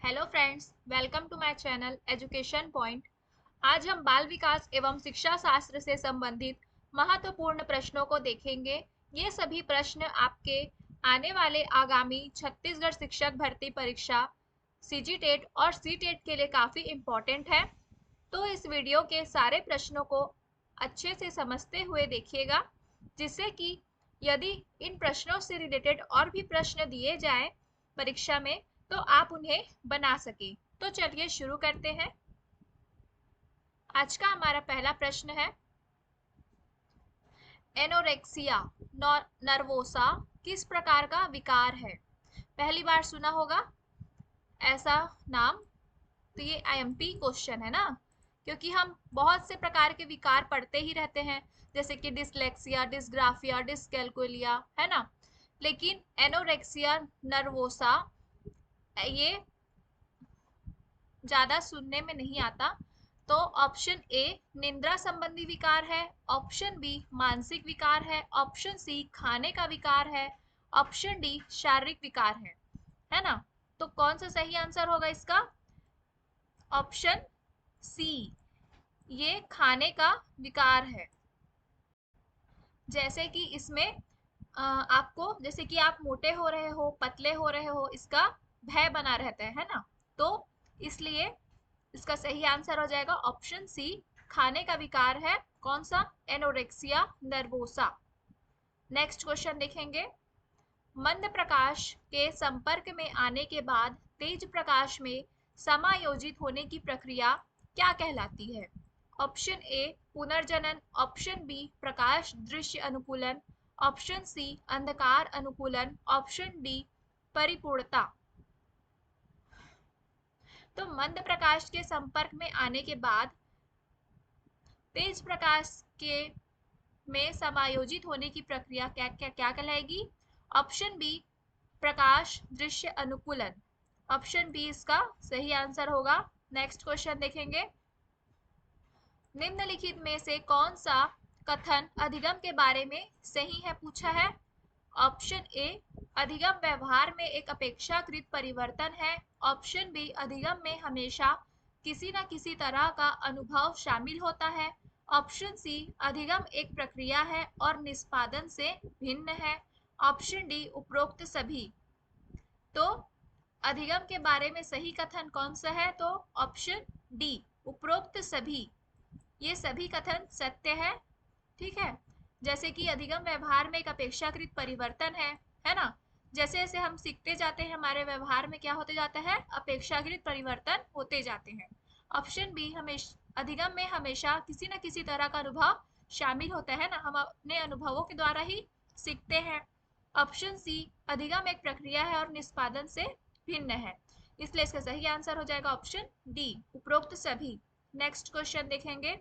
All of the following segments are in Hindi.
Hello friends, welcome to my channel education point. आज हम बाल विकास एवं शिक्षा शास्त्र से संबंधित महत्वपूर्ण प्रश्नों को देखेंगे। ये सभी प्रश्न आपके आने वाले आगामी छत्तीसगढ़ शिक्षक भर्ती परीक्षा सीजीटेट और सीटेट के लिए काफ़ी इम्पोर्टेंट है। तो इस वीडियो के सारे प्रश्नों को अच्छे से समझते हुए देखिएगा, जिससे कि यदि इन प्रश्नों से रिलेटेड और भी प्रश्न दिए जाएं परीक्षा में तो आप उन्हें बना सकें। तो चलिए शुरू करते हैं। आज का हमारा पहला प्रश्न है, एनोरेक्सिया नर्वोसा किस प्रकार का विकार है? पहली बार सुना होगा ऐसा नाम। तो ये आईएमपी क्वेश्चन है ना, क्योंकि हम बहुत से प्रकार के विकार पढ़ते ही रहते हैं, जैसे कि डिसलेक्सिया, डिसग्राफिया, डिसकैलकुलिया, है ना। लेकिन एनोरेक्सिया नर्वोसा ये ज्यादा सुनने में नहीं आता। तो ऑप्शन ए निद्रा संबंधी विकार है, ऑप्शन बी मानसिक विकार है, ऑप्शन सी खाने का विकार है, ऑप्शन डी शारीरिक विकार है ना। तो कौन सा सही आंसर होगा इसका? ऑप्शन सी, ये खाने का विकार है। जैसे कि इसमें आपको, जैसे कि आप मोटे हो रहे हो, पतले हो रहे हो, इसका भय बना रहता है ना। तो इसलिए इसका सही आंसर हो जाएगा ऑप्शन सी, खाने का विकार है। कौन सा? Anorexia nervosa. नेक्स्ट क्वेश्चन देखेंगे, मंद प्रकाश के संपर्क में आने के बाद तेज प्रकाश में समायोजित होने की प्रक्रिया क्या कहलाती है? ऑप्शन ए पुनर्जनन, ऑप्शन बी प्रकाश दृश्य अनुकूलन, ऑप्शन सी अंधकार अनुकूलन, ऑप्शन डी परिपूर्णता। तो मंद प्रकाश के संपर्क में आने के बाद तेज प्रकाश के में समायोजित होने की प्रक्रिया क्या क्या क्या कहलाएगी? ऑप्शन बी प्रकाश दृश्य अनुकूलन। ऑप्शन बी इसका सही आंसर होगा। नेक्स्ट क्वेश्चन देखेंगे, निम्नलिखित में से कौन सा कथन अधिगम के बारे में सही है पूछा है। ऑप्शन ए अधिगम व्यवहार में एक अपेक्षाकृत परिवर्तन है, ऑप्शन बी अधिगम में हमेशा किसी न किसी तरह का अनुभव शामिल होता है, ऑप्शन सी अधिगम एक प्रक्रिया है और निष्पादन से भिन्न है, ऑप्शन डी उपरोक्त सभी। तो अधिगम के बारे में सही कथन कौन सा है? तो ऑप्शन डी उपरोक्त सभी। ये सभी कथन सत्य है। ठीक है, जैसे कि अधिगम व्यवहार में एक अपेक्षाकृत परिवर्तन है ना। जैसे जैसे हम सीखते जाते हैं हमारे व्यवहार में क्या होते जाता है? अपेक्षाकृत परिवर्तन होते जाते हैं। ऑप्शन बी हमेशा अधिगम में हमेशा किसी न किसी तरह का अनुभव शामिल होता है ना, हम अपने अनुभवों के द्वारा ही सीखते हैं। ऑप्शन सी अधिगम एक प्रक्रिया है और निष्पादन से भिन्न है, इसलिए इसका सही आंसर हो जाएगा ऑप्शन डी उपरोक्त सभी। नेक्स्ट क्वेश्चन देखेंगे,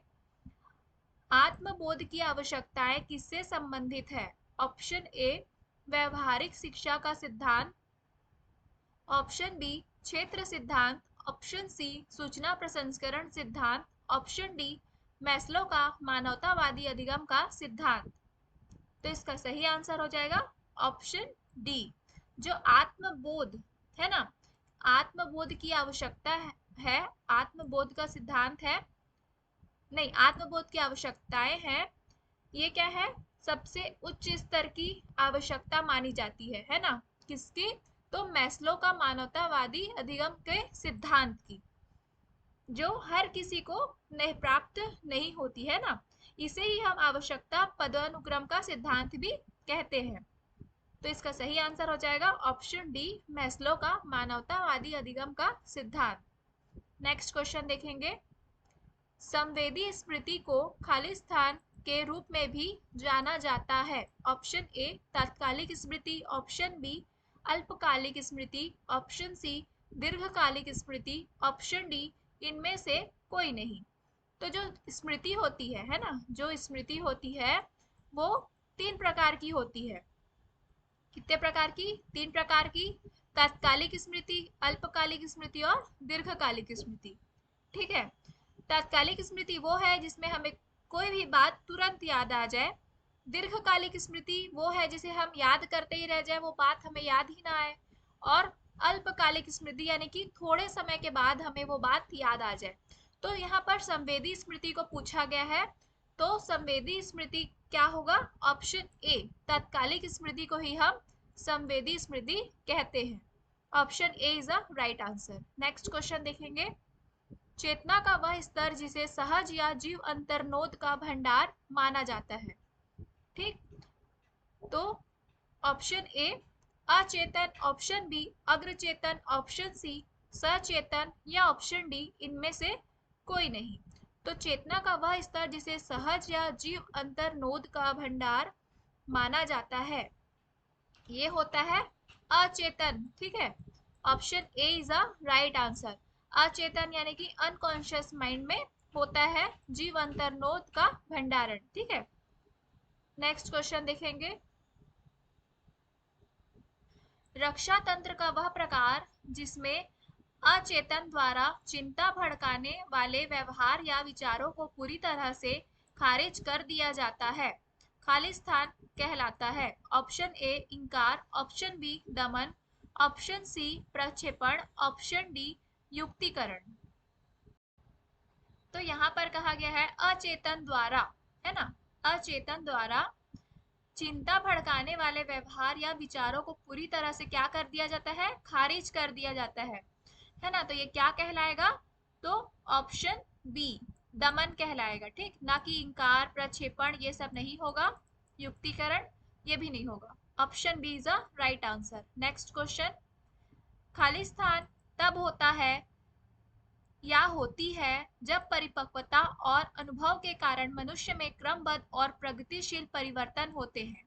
आत्मबोध की आवश्यकताएं किससे संबंधित है? ऑप्शन ए व्यवहारिक शिक्षा का सिद्धांत, ऑप्शन बी क्षेत्र सिद्धांत, ऑप्शन सी सूचना प्रसंस्करण सिद्धांत, ऑप्शन डी मैस्लो का मानवतावादी अधिगम का सिद्धांत। तो इसका सही आंसर हो जाएगा ऑप्शन डी, जो आत्मबोध है ना, आत्मबोध की आवश्यकता है, आत्मबोध का सिद्धांत है, नहीं आत्मबोध की आवश्यकताएं हैं। ये क्या है? सबसे उच्च स्तर की आवश्यकता मानी जाती है ना। किसकी? तो मैस्लो का मानवतावादी अधिगम के सिद्धांत की, जो हर किसी को नहीं प्राप्त नहीं होती है ना। इसे ही हम आवश्यकता पदानुक्रम का सिद्धांत भी कहते हैं। तो इसका सही आंसर हो जाएगा ऑप्शन डी मैस्लो का मानवतावादी अधिगम का सिद्धांत। नेक्स्ट क्वेश्चन देखेंगे, संवेदी स्मृति को खाली स्थान के रूप में भी जाना जाता है। ऑप्शन ए तात्कालिक स्मृति, ऑप्शन बी अल्पकालिक स्मृति, ऑप्शन सी दीर्घकालिक स्मृति, ऑप्शन डी इनमें से कोई नहीं। तो जो स्मृति होती है ना, जो स्मृति होती है वो तीन प्रकार की होती है। कितने प्रकार की? तीन प्रकार की, तात्कालिक स्मृति, अल्पकालिक स्मृति और दीर्घकालिक स्मृति। ठीक है, तात्कालिक स्मृति वो है जिसमें हमें कोई भी बात तुरंत याद आ जाए। दीर्घकालिक स्मृति वो है जिसे हम याद करते ही रह जाए, वो बात हमें याद ही ना आए। और अल्पकालिक स्मृति यानी कि थोड़े समय के बाद हमें वो बात याद आ जाए। तो यहाँ पर संवेदी स्मृति को पूछा गया है, तो संवेदी स्मृति क्या होगा? ऑप्शन ए, तात्कालिक स्मृति को ही हम संवेदी स्मृति कहते हैं। Option A is a right answer. Next question देखेंगे। चेतना का वह स्तर जिसे सहज या जीव अंतर्नोद का भंडार माना जाता है। ठीक, तो ऑप्शन ए अचेतन, ऑप्शन बी अग्रचेतन, ऑप्शन सी सचेतन या ऑप्शन डी इनमें से कोई नहीं। तो चेतना का वह स्तर जिसे सहज या जीव अंतर्नोद का भंडार माना जाता है, ये होता है अचेतन। ठीक है, option A is a right answer. अचेतन यानी कि अनकॉन्शियस माइंड में होता है जीव अंतर्नोद का भंडारण। ठीक है, नेक्स्ट क्वेश्चन देखेंगे। रक्षा तंत्र का वह प्रकार जिसमें अचेतन द्वारा चिंता भड़काने वाले व्यवहार या विचारों को पूरी तरह से खारिज कर दिया जाता है, खालिस्तान कहलाता है। ऑप्शन ए इंकार, ऑप्शन बी दमन, ऑप्शन सी प्रक्षेपण, ऑप्शन डी युक्तिकरण। तो यहाँ पर कहा गया है अचेतन द्वारा, है ना, अचेतन द्वारा चिंता भड़काने वाले व्यवहार या विचारों को पूरी तरह से क्या कर दिया जाता है? खारिज कर दिया जाता है ना। तो ये क्या कहलाएगा? तो ऑप्शन बी दमन कहलाएगा। ठीक, ना कि इंकार, प्रक्षेपण, ये सब नहीं होगा, युक्तिकरण ये भी नहीं होगा। Option B is a right answer. Next question. Khalistan तब होता है या होती है जब परिपक्वता और अनुभव के कारण मनुष्य में क्रमबद्ध और प्रगतिशील परिवर्तन होते हैं।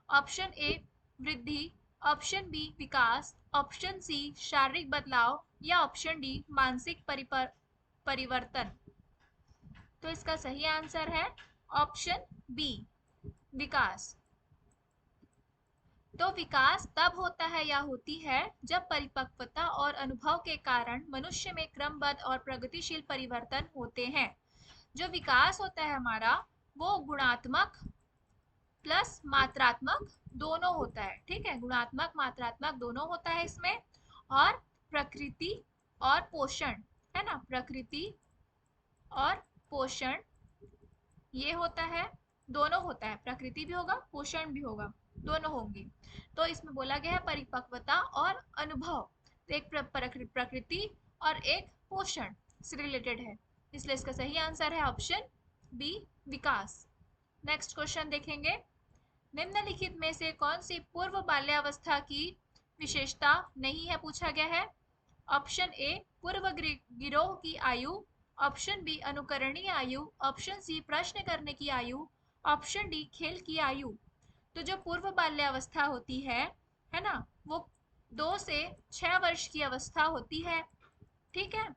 ऑप्शन ए वृद्धि, ऑप्शन बी विकास, ऑप्शन सी शारीरिक बदलाव या ऑप्शन डी मानसिक परिवर्तन। तो इसका सही आंसर है ऑप्शन बी विकास। तो विकास तब होता है या होती है जब परिपक्वता और अनुभव के कारण मनुष्य में क्रमबद्ध और प्रगतिशील परिवर्तन होते हैं। जो विकास होता है हमारा, वो गुणात्मक प्लस मात्रात्मक दोनों होता है। ठीक है, गुणात्मक मात्रात्मक दोनों होता है इसमें। और प्रकृति और पोषण, है ना, प्रकृति और पोषण ये होता है, दोनों होता है, प्रकृति भी होगा पोषण भी होगा, दोनों होंगी। तो इसमें बोला गया है परिपक्वता और अनुभव, तो एक प्रकृति और एक पोषण से रिलेटेड है, इसलिए इसका सही आंसर है ऑप्शन बी विकास। नेक्स्ट क्वेश्चन देखेंगे। निम्नलिखित में से कौन सी पूर्व बाल्यावस्था की विशेषता नहीं है, पूछा गया है। ऑप्शन ए पूर्व गिरोह की आयु, ऑप्शन बी अनुकरणीय आयु, ऑप्शन सी प्रश्न करने की आयु, ऑप्शन डी खेल की आयु। तो जो पूर्व बाल्यावस्था होती है ना, वो 2 से 6 वर्ष की अवस्था होती है। ठीक है,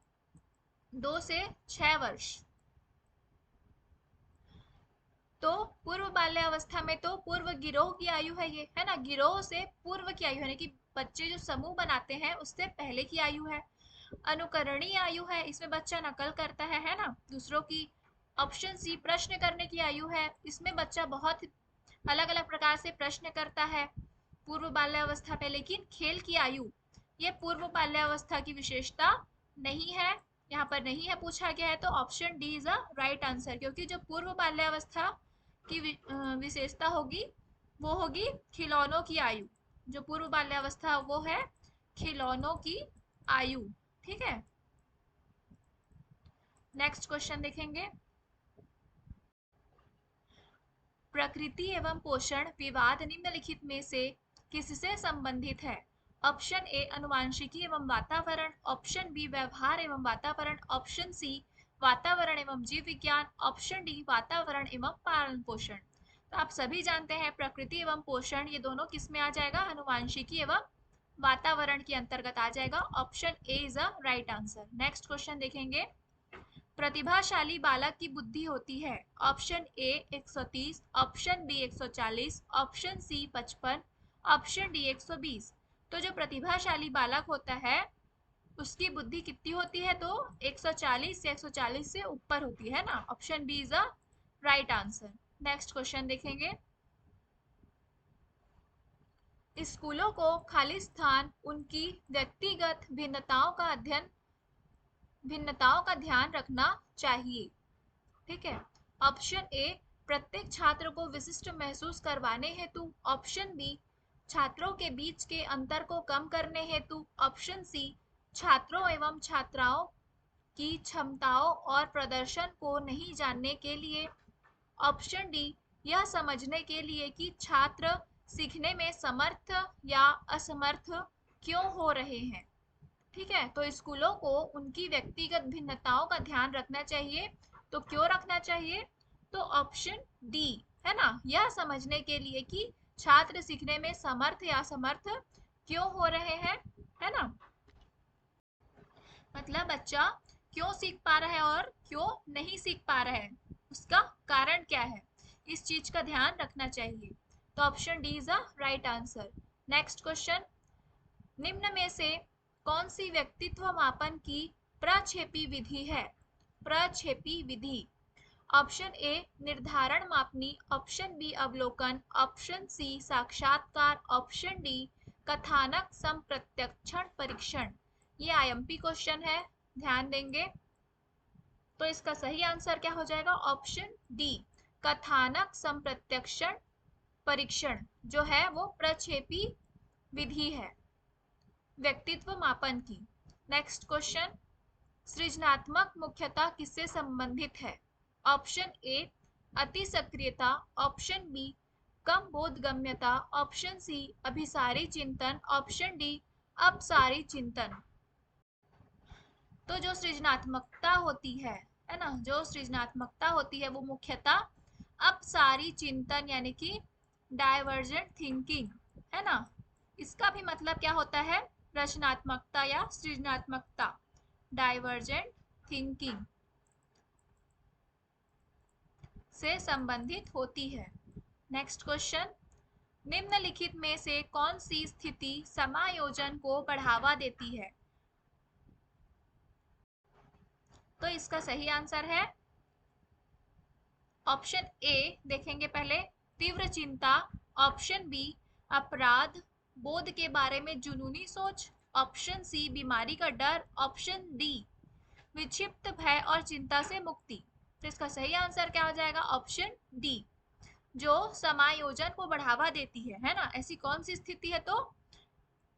2 से 6 वर्ष। तो पूर्व बाल्यावस्था में तो पूर्व गिरोह की आयु है ये, है ना, गिरोह से पूर्व की आयु यानी कि बच्चे जो समूह बनाते हैं उससे पहले की आयु है। अनुकरणीय आयु है, इसमें बच्चा नकल करता है ना, दूसरों की। ऑप्शन सी प्रश्न करने की आयु है, इसमें बच्चा बहुत अलग अलग प्रकार से प्रश्न करता है पूर्व बाल्यावस्था पे। लेकिन खेल की आयु ये पूर्व बाल्यावस्था की विशेषता नहीं है, यहाँ पर नहीं है पूछा गया है। तो option D is a right answer, क्योंकि जो पूर्व बाल्यावस्था की विशेषता होगी वो होगी खिलौनों की आयु। जो पूर्व बाल्यावस्था वो है खिलौनों की आयु। ठीक है, नेक्स्ट क्वेश्चन देखेंगे। प्रकृति एवं पोषण विवाद निम्नलिखित में से किससे संबंधित है? ऑप्शन ए अनुवांशिकी एवं वातावरण, ऑप्शन बी व्यवहार एवं वातावरण, ऑप्शन सी वातावरण एवं जीव विज्ञान, ऑप्शन डी वातावरण एवं पालन पोषण। तो आप सभी जानते हैं प्रकृति एवं पोषण ये दोनों किस में आ जाएगा? अनुवांशिकी एवं वातावरण के अंतर्गत आ जाएगा। Option A is a right answer. Next question देखेंगे। प्रतिभाशाली बालक की बुद्धि होती है। Option A 130, option B 140, option C 55, option D 120। तो जो प्रतिभाशाली बालक होता है उसकी बुद्धि कितनी होती है? तो 140 या 140 से ऊपर होती है ना। Option B is a right answer. Next question देखेंगे। स्कूलों को खाली स्थान उनकी व्यक्तिगत भिन्नताओं का ध्यान रखना चाहिए। ठीक है। ऑप्शन ए, प्रत्येक छात्र को विशिष्ट महसूस करवाने हेतु। ऑप्शन बी, छात्रों के बीच के अंतर को कम करने हेतु। ऑप्शन सी, छात्रों एवं छात्राओं की क्षमताओं और प्रदर्शन को नहीं जानने के लिए। ऑप्शन डी, यह समझने के लिए कि छात्र सीखने में समर्थ या असमर्थ क्यों हो रहे हैं। ठीक है, तो स्कूलों को उनकी व्यक्तिगत भिन्नताओं का ध्यान रखना चाहिए। तो क्यों रखना चाहिए? तो ऑप्शन डी है ना, यह समझने के लिए कि छात्र सीखने में समर्थ या असमर्थ क्यों हो रहे हैं, है ना। मतलब बच्चा क्यों सीख पा रहा है और क्यों नहीं सीख पा रहा है, उसका कारण क्या है, इस चीज का ध्यान रखना चाहिए। तो option D is a right answer. Next question, निम्न में से कौन सी व्यक्तित्व मापन की प्रक्षेपी विधि है? प्रक्षेपी विधि। ऑप्शन ए, निर्धारण मापनी। ऑप्शन बी, अवलोकन। ऑप्शन सी, साक्षात्कार। ऑप्शन डी, कथानक संप्रत्यक्षण परीक्षण। ये आईएमपी क्वेश्चन है, ध्यान देंगे। तो इसका सही आंसर क्या हो जाएगा? ऑप्शन डी, कथानक संप्रत्यक्षण परीक्षण जो है वो प्रक्षेपी विधि है व्यक्तित्व मापन की। नेक्स्ट क्वेश्चन, सृजनात्मक मुख्यता किससे संबंधित है? ऑप्शन ए, अति सक्रियता। ऑप्शन बी, कम बोधगम्यता। ऑप्शन सी, अभिसारी चिंतन। ऑप्शन डी, अपसारी चिंतन। तो जो सृजनात्मकता होती है ना, जो सृजनात्मकता होती है वो मुख्यतः अपसारी चिंतन यानी कि डाइवर्जेंट थिंकिंग, है ना। इसका भी मतलब क्या होता है? रचनात्मकता या सृजनात्मकता, डाइवर्जेंट थिंकिंग से संबंधित होती है। नेक्स्ट क्वेश्चन, निम्नलिखित में से कौन सी स्थिति समायोजन को बढ़ावा देती है? तो इसका सही आंसर है ऑप्शन ए, देखेंगे पहले, तीव्र चिंता। ऑप्शन बी, अपराध बोध के बारे में जुनूनी सोच। ऑप्शन सी, बीमारी का डर। ऑप्शन डी, विक्षिप्त भय और चिंता से मुक्ति। तो इसका सही आंसर क्या हो जाएगा? ऑप्शन डी, जो समायोजन को बढ़ावा देती है ना। ऐसी कौन सी स्थिति है? तो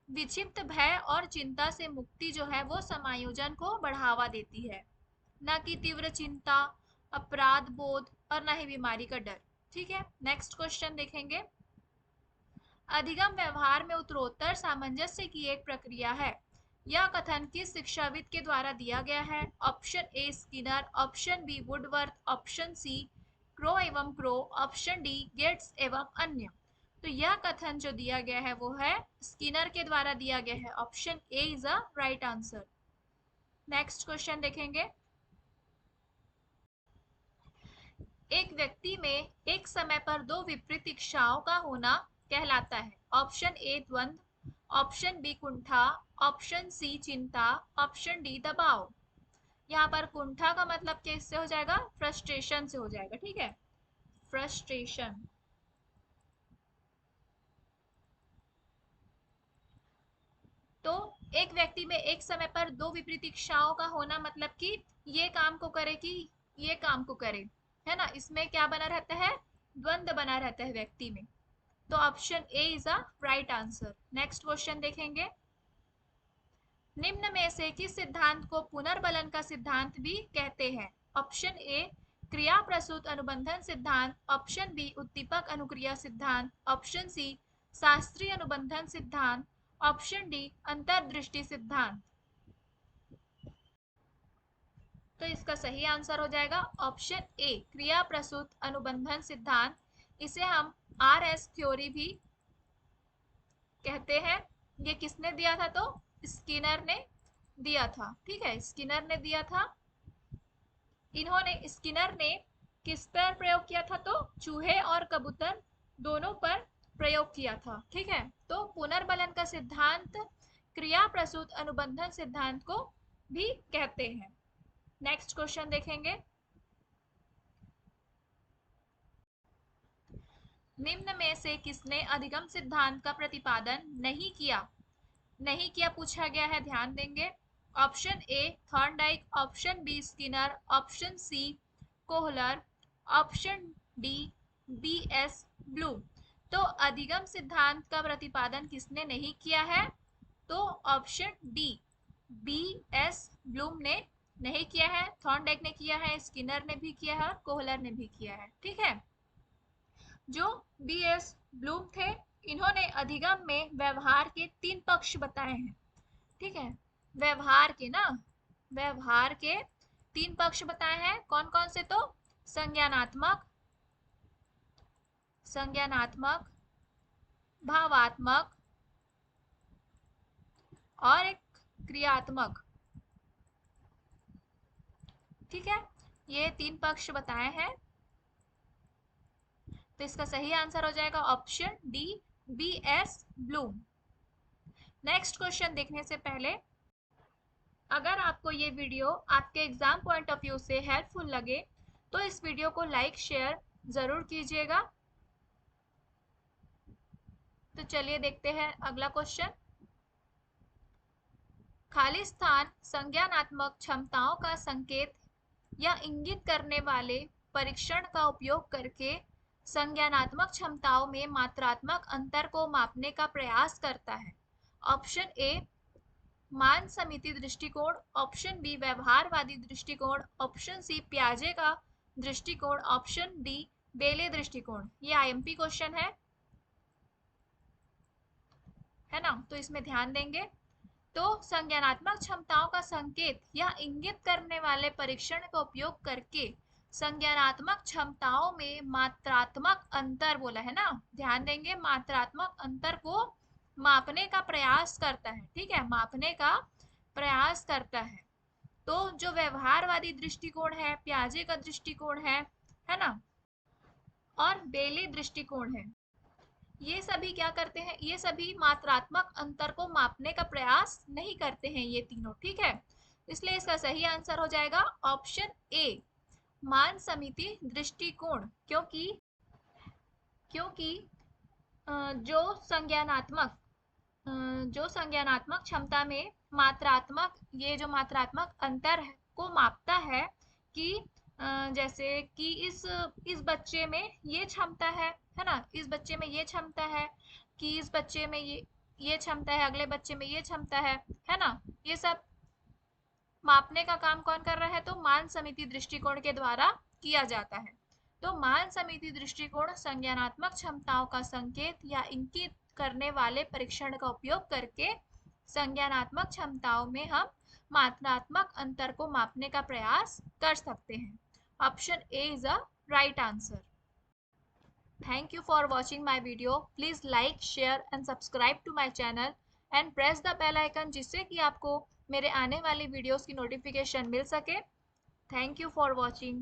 विक्षिप्त भय और चिंता से मुक्ति जो है वो समायोजन को बढ़ावा देती है, ना कि तीव्र चिंता, अपराध बोध और ना ही बीमारी का डर। ठीक है। नेक्स्ट क्वेश्चन देखेंगे, अधिगम व्यवहार में उत्तरोत्तर सामंजस्य की एक प्रक्रिया है। यह कथन किस शिक्षाविद के द्वारा दिया गया है? Option A, Skinner. Option B, Woodworth. Option C, Crow एवं क्रो। ऑप्शन डी, गेट्स एवं अन्य। तो यह कथन जो दिया गया है वो है स्किनर के द्वारा दिया गया है। Option A is a right answer. Next question देखेंगे, एक व्यक्ति में एक समय पर दो विपरीत इच्छाओं का होना कहलाता है। ऑप्शन ए, द्वंद्व। ऑप्शन बी, कुंठा। ऑप्शन सी, चिंता। ऑप्शन डी, दबाव। यहाँ पर कुंठा का मतलब किससे हो जाएगा? फ्रस्ट्रेशन से हो जाएगा। ठीक है, फ्रस्ट्रेशन। तो एक व्यक्ति में एक समय पर दो विपरीत इच्छाओं का होना मतलब कि ये काम को करे कि ये काम को करे, है ना। इसमें क्या बना रहता है? द्वंद्व बना रहता है व्यक्ति में। तो option A is a right answer. Next question देखेंगे, निम्न में से किस सिद्धांत को पुनर्बलन का सिद्धांत भी कहते हैं? ऑप्शन ए, क्रिया प्रसूत अनुबंधन सिद्धांत। ऑप्शन बी, उद्दीपक अनुक्रिया सिद्धांत। ऑप्शन सी, शास्त्रीय अनुबंधन सिद्धांत। ऑप्शन डी, अंतर्दृष्टि सिद्धांत। तो इसका सही आंसर हो जाएगा ऑप्शन ए, क्रिया प्रसूत अनुबंधन सिद्धांत। इसे हम आरएस थ्योरी भी कहते हैं। ये किसने दिया था? तो स्किनर ने दिया था। ठीक है, स्किनर ने दिया था। स्किनर ने किस पर प्रयोग किया था? तो चूहे और कबूतर दोनों पर प्रयोग किया था। ठीक है, तो पुनर्बलन का सिद्धांत क्रिया प्रसूत अनुबंधन सिद्धांत को भी कहते हैं। नेक्स्ट क्वेश्चन देखेंगे, निम्न में से किसने अधिगम सिद्धांत का प्रतिपादन नहीं किया? नहीं किया पूछा गया है, ध्यान देंगे। Option A Thorndike, option B Skinner, option C Kohler, option D B S Bloom. तो अधिगम सिद्धांत का प्रतिपादन किसने नहीं किया है? तो option D B S Bloom ने नहीं किया है, थॉर्नडाइक ने किया है, स्किनर ने भी किया है और कोहलर ने भी किया है। ठीक है। जो बी एस ब्लूम थे, इन्होंने अधिगम में व्यवहार के 3 पक्ष बताए हैं। ठीक है, व्यवहार के ना, व्यवहार के 3 पक्ष बताए हैं। कौन कौन से? तो संज्ञानात्मक, संज्ञानात्मक, भावात्मक और एक क्रियात्मक। ठीक है, ये 3 पक्ष बताए हैं। तो इसका सही आंसर हो जाएगा option D B S Bloom. Next question देखने से पहले, अगर आपको ये वीडियो आपके एग्जाम पॉइंट ऑफ व्यू से हेल्पफुल लगे तो इस वीडियो को लाइक शेयर जरूर कीजिएगा। तो चलिए देखते हैं अगला क्वेश्चन। खाली स्थान संज्ञानात्मक क्षमताओं का संकेत या इंगित करने वाले परीक्षण का उपयोग करके संज्ञानात्मक क्षमताओं में मात्रात्मक अंतर को मापने का प्रयास करता है। ऑप्शन ए मान समिति दृष्टिकोण, ऑप्शन बी व्यवहारवादी दृष्टिकोण, ऑप्शन सी पियाजे का दृष्टिकोण, ऑप्शन डी बेले दृष्टिकोण। ये आईएमपी क्वेश्चन है ना, तो इसमें ध्यान देंगे। तो संज्ञानात्मक क्षमताओं का संकेत या इंगित करने वाले परीक्षण का उपयोग करके संज्ञानात्मक क्षमताओं में मात्रात्मक अंतर बोला है ना, ध्यान देंगे, मात्रात्मक अंतर को मापने का प्रयास करता है। ठीक है, मापने का प्रयास करता है। तो जो व्यवहारवादी दृष्टिकोण है, पियाजे का दृष्टिकोण है ना, और बेले दृष्टिकोण है, ये सभी क्या करते हैं? ये सभी मात्रात्मक अंतर को मापने का प्रयास नहीं करते हैं, ये तीनों। ठीक है, इसलिए इसका सही आंसर हो जाएगा ऑप्शन ए मान समिति दृष्टिकोण। क्योंकि क्योंकि जो संज्ञानात्मक जो संज्ञानात्मक क्षमता में मात्रात्मक, ये जो मात्रात्मक अंतर है को मापता है कि जैसे कि इस बच्चे में ये क्षमता है ना, इस बच्चे में ये क्षमता है, कि इस बच्चे में ये क्षमता है, अगले बच्चे में ये क्षमता है ना, ये सब मापने का काम कौन कर रहा है? तो मान समिति दृष्टिकोण के द्वारा किया जाता है। तो मान समिति दृष्टिकोण संज्ञानात्मक क्षमताओं का संकेत या इंगित करने वाले परीक्षण का उपयोग करके संज्ञानात्मक क्षमताओं में हम मात्रात्मक अंतर को मापने का प्रयास कर सकते हैं। Option A is a right answer. Thank you for watching my video. Please like, share and subscribe to my channel and press the bell icon जिससे कि आपको मेरे आने वाली वीडियोस की नोटिफिकेशन मिल सके। Thank you for watching.